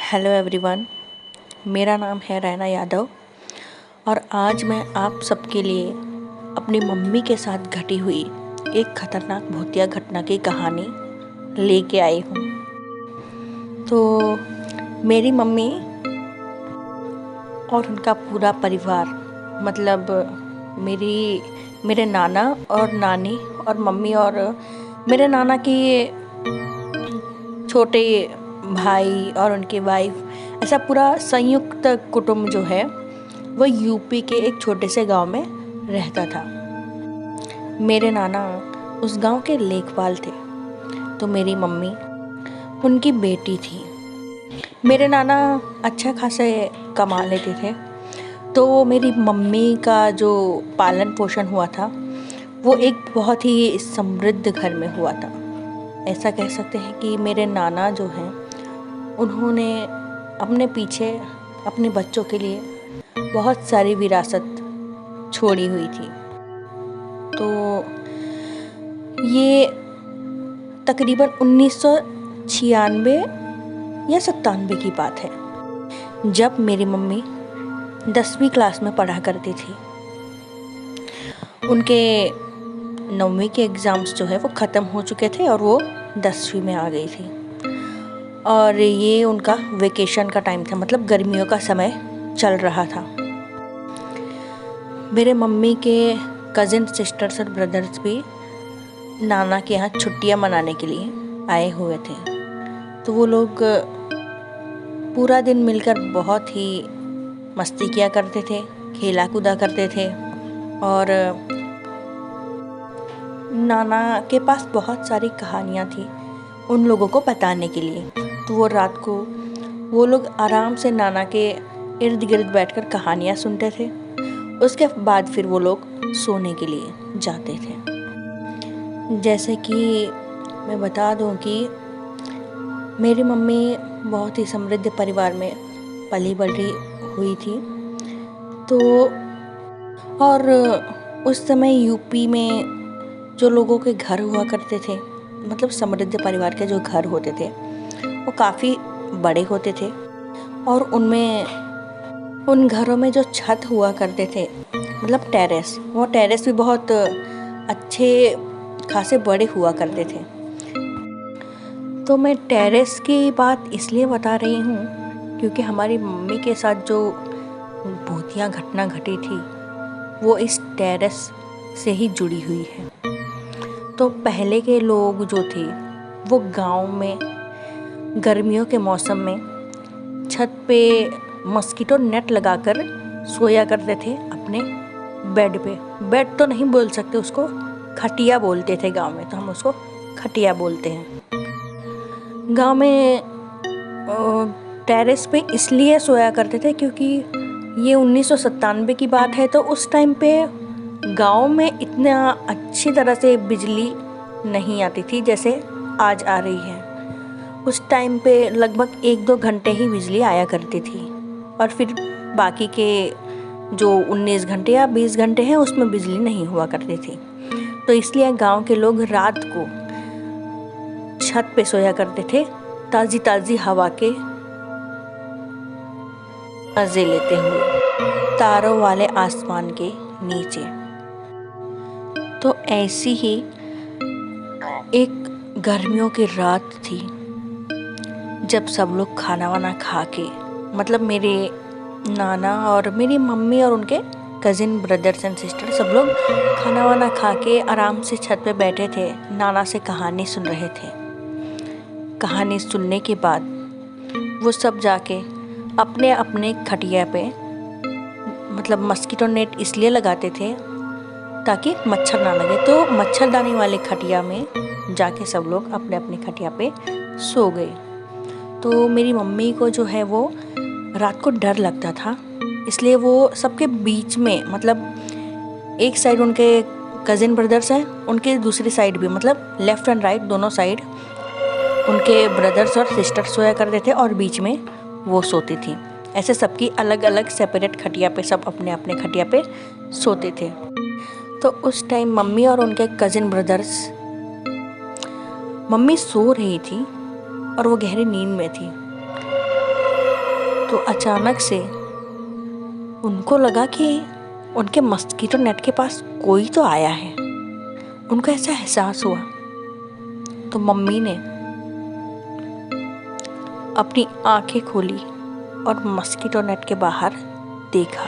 Hello everyone, मेरा नाम है रैना यादव और आज मैं आप सबके लिए अपनी मम्मी के साथ घटी हुई एक खतरनाक भूतिया घटना की कहानी लेके आई हूँ। तो मेरी मम्मी और उनका पूरा परिवार, मतलब मेरे नाना और नानी और मम्मी और मेरे नाना की छोटे भाई और उनकी वाइफ, ऐसा पूरा संयुक्त कुटुंब जो है वो यूपी के एक छोटे से गांव में रहता था। मेरे नाना उस गांव के लेखपाल थे, तो मेरी मम्मी उनकी बेटी थी। मेरे नाना अच्छा खासे कमा लेते थे, तो मेरी मम्मी का जो पालन पोषण हुआ था वो एक बहुत ही समृद्ध घर में हुआ था। ऐसा कह सकते हैं कि मेरे नाना जो हैं उन्होंने अपने पीछे अपने बच्चों के लिए बहुत सारी विरासत छोड़ी हुई थी। तो ये तकरीबन 1996 या 97 की बात है, जब मेरी मम्मी 10वीं क्लास में पढ़ा करती थी। उनके 9वीं के एग्ज़ाम्स जो है वो ख़त्म हो चुके थे और वो 10वीं में आ गई थी। और ये उनका वेकेशन का टाइम था, मतलब गर्मियों का समय चल रहा था। मेरे मम्मी के कज़िन सिस्टर्स और ब्रदर्स भी नाना के यहाँ छुट्टियाँ मनाने के लिए आए हुए थे। तो वो लोग पूरा दिन मिलकर बहुत ही मस्ती किया करते थे, खेला कूदा करते थे। और नाना के पास बहुत सारी कहानियाँ थी उन लोगों को बताने के लिए। तो वो रात को वो लोग आराम से नाना के इर्द गिर्द बैठकर कहानियाँ सुनते थे। उसके बाद फिर वो लोग सोने के लिए जाते थे। जैसे कि मैं बता दूं कि मेरी मम्मी बहुत ही समृद्ध परिवार में पली बढ़ी हुई थी। तो और उस समय यूपी में जो लोगों के घर हुआ करते थे, मतलब समृद्ध परिवार के जो घर होते थे वो काफ़ी बड़े होते थे। और उन घरों में जो छत हुआ करते थे, मतलब टेरेस, वो टेरेस भी बहुत अच्छे खासे बड़े हुआ करते थे। तो मैं टेरेस की बात इसलिए बता रही हूँ क्योंकि हमारी मम्मी के साथ जो भूतिया घटना घटी थी वो इस टेरेस से ही जुड़ी हुई है। तो पहले के लोग जो थे वो गांव में गर्मियों के मौसम में छत पे मस्कीटो नेट लगाकर सोया करते थे अपने बेड पे। बेड तो नहीं बोल सकते उसको, खटिया बोलते थे गांव में, तो हम उसको खटिया बोलते हैं। गांव में टेरेस पे इसलिए सोया करते थे क्योंकि ये 1997 की बात है। तो उस टाइम पे गांव में इतना अच्छी तरह से बिजली नहीं आती थी जैसे आज आ रही है। उस टाइम पे लगभग 1-2 घंटे ही बिजली आया करती थी और फिर बाकी के जो 19 घंटे या 20 घंटे हैं उसमें बिजली नहीं हुआ करती थी। तो इसलिए गांव के लोग रात को छत पे सोया करते थे, ताज़ी ताज़ी हवा के मज़े लेते हुए तारों वाले आसमान के नीचे। तो ऐसी ही एक गर्मियों की रात थी जब सब लोग खाना वाना खा के, मतलब मेरे नाना और मेरी मम्मी और उनके कज़िन ब्रदर्स एंड सिस्टर सब लोग खाना वाना खा के आराम से छत पे बैठे थे, नाना से कहानी सुन रहे थे। कहानी सुनने के बाद वो सब जाके अपने अपने खटिया पे, मतलब मस्कीटो नेट इसलिए लगाते थे ताकि मच्छर ना लगे, तो मच्छरदानी वाले खटिया में जाके सब लोग अपने अपने खटिया पे सो गए। तो मेरी मम्मी को जो है वो रात को डर लगता था, इसलिए वो सबके बीच में, मतलब एक साइड उनके कज़िन ब्रदर्स हैं, उनके दूसरी साइड भी, मतलब लेफ़्ट एंड राइट दोनों साइड उनके ब्रदर्स और सिस्टर्स सोया करते थे और बीच में वो सोती थी। ऐसे सबकी अलग अलग सेपरेट खटिया पे सब अपने अपने खटिया पे सोते थे। तो उस टाइम मम्मी और उनके कज़िन ब्रदर्स, मम्मी सो रही थी और वो गहरी नींद में थी। तो अचानक से उनको लगा कि उनके मस्कीटो नेट के पास कोई तो आया है। उनको ऐसा एहसास हुआ। तो मम्मी ने अपनी आंखें खोली और मस्कीटो नेट के बाहर देखा।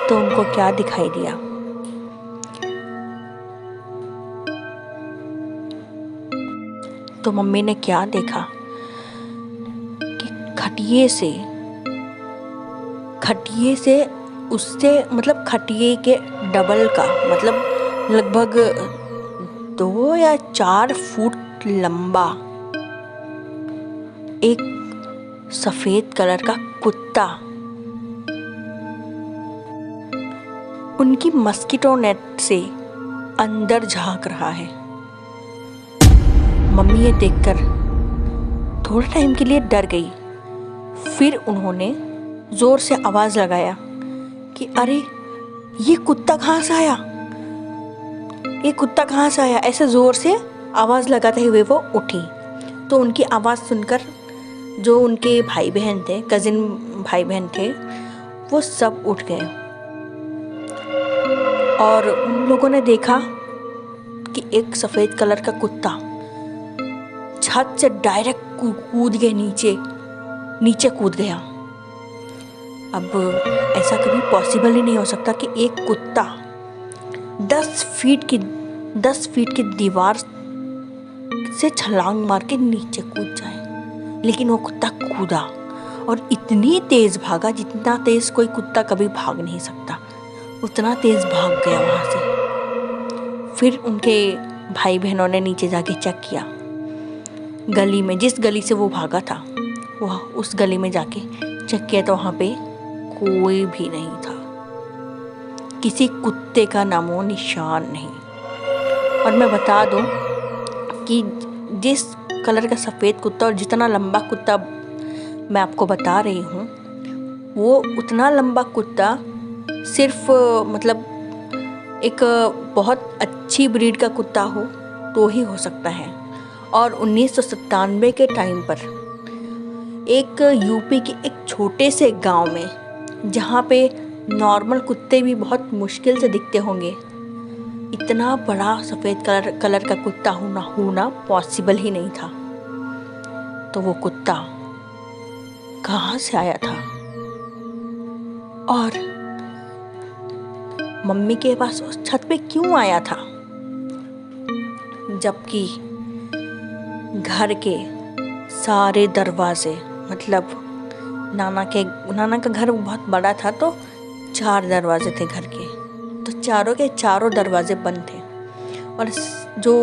तो उनको क्या दिखाई दिया? तो मम्मी ने क्या देखा कि खटिये से उससे मतलब खटिये के डबल का मतलब लगभग 2 या 4 फुट लंबा एक सफेद कलर का कुत्ता उनकी मस्कीटो नेट से अंदर झांक रहा है। मम्मी ये देखकर थोड़े टाइम के लिए डर गई। फिर उन्होंने जोर से आवाज लगाया कि अरे ये कुत्ता कहाँ से आया, ये कुत्ता कहाँ से आया। ऐसे जोर से आवाज लगाते हुए वो उठी। तो उनकी आवाज सुनकर जो उनके भाई बहन थे, कजिन भाई बहन थे, वो सब उठ गए और उन लोगों ने देखा कि एक सफेद कलर का कुत्ता छत से डायरेक्ट कूद के नीचे कूद गया। अब ऐसा कभी पॉसिबल ही नहीं हो सकता कि एक कुत्ता 10 फीट की दीवार से छलांग मार के नीचे कूद जाए। लेकिन वो कुत्ता कूदा और इतनी तेज भागा जितना तेज कोई कुत्ता कभी भाग नहीं सकता, उतना तेज भाग गया वहां से। फिर उनके भाई बहनों ने नीचे जाके चेक किया। गली में, जिस गली से वो भागा था, वह उस गली में जाके चेक किया तो वहां पे कोई भी नहीं था। किसी कुत्ते का नामो निशान नहीं। और मैं बता दूं कि जिस कलर का सफ़ेद कुत्ता और जितना लंबा कुत्ता मैं आपको बता रही हूँ, वो उतना लंबा कुत्ता सिर्फ मतलब एक बहुत अच्छी ब्रीड का कुत्ता हो तो ही हो सकता है। और 1997 के टाइम पर एक यूपी के एक छोटे से गांव में, जहाँ पे नॉर्मल कुत्ते भी बहुत मुश्किल से दिखते होंगे, इतना बड़ा सफ़ेद कलर का कुत्ता होना पॉसिबल ही नहीं था। तो वो कुत्ता कहाँ से आया था और मम्मी के पास उस छत पे क्यों आया था, जबकि घर के सारे दरवाजे, मतलब नाना का घर बहुत बड़ा था, तो 4 दरवाजे थे घर के, तो चारों के चारों दरवाजे बंद थे। और जो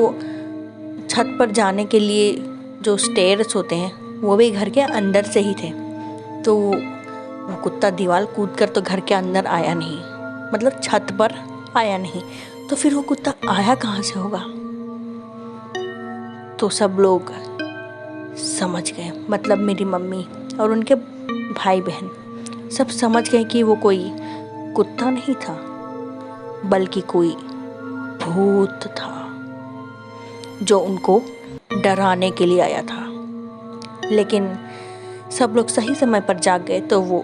छत पर जाने के लिए जो स्टेयर्स होते हैं वो भी घर के अंदर से ही थे। तो वो कुत्ता दीवार कूदकर तो घर के अंदर आया नहीं, मतलब छत पर आया नहीं। तो फिर वो कुत्ता आया कहाँ से होगा? तो सब लोग समझ गए, मतलब मेरी मम्मी और उनके भाई बहन सब समझ गए कि वो कोई कुत्ता नहीं था, बल्कि कोई भूत था जो उनको डराने के लिए आया था। लेकिन सब लोग सही समय पर जाग गए तो वो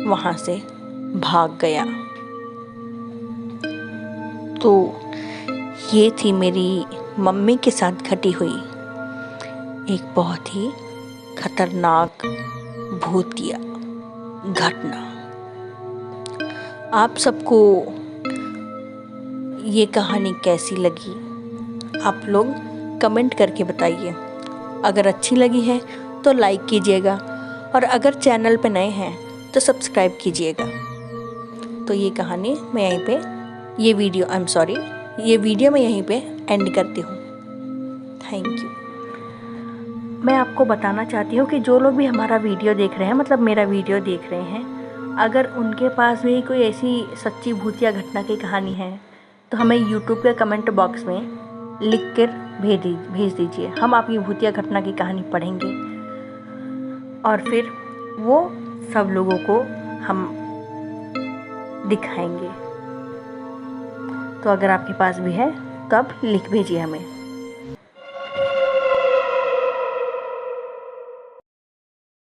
वहाँ से भाग गया। तो ये थी मेरी मम्मी के साथ घटी हुई एक बहुत ही खतरनाक भूतिया घटना। आप सबको ये कहानी कैसी लगी, आप लोग कमेंट करके बताइए। अगर अच्छी लगी है तो लाइक कीजिएगा और अगर चैनल पे नए हैं तो सब्सक्राइब कीजिएगा। तो ये कहानी मैं यहीं पे ये वीडियो मैं यहीं पे एंड करती हूँ। Thank you. मैं आपको बताना चाहती हूँ कि जो लोग भी हमारा वीडियो देख रहे हैं, मतलब मेरा वीडियो देख रहे हैं, अगर उनके पास भी कोई ऐसी सच्ची भूतिया घटना की कहानी है तो हमें यूट्यूब के कमेंट बॉक्स में लिख कर भेज दीजिए। हम आपकी भूतिया घटना की कहानी पढ़ेंगे और फिर वो सब लोगों को हम दिखाएंगे। तो अगर आपके पास भी है तो आप लिख भेजिए हमें।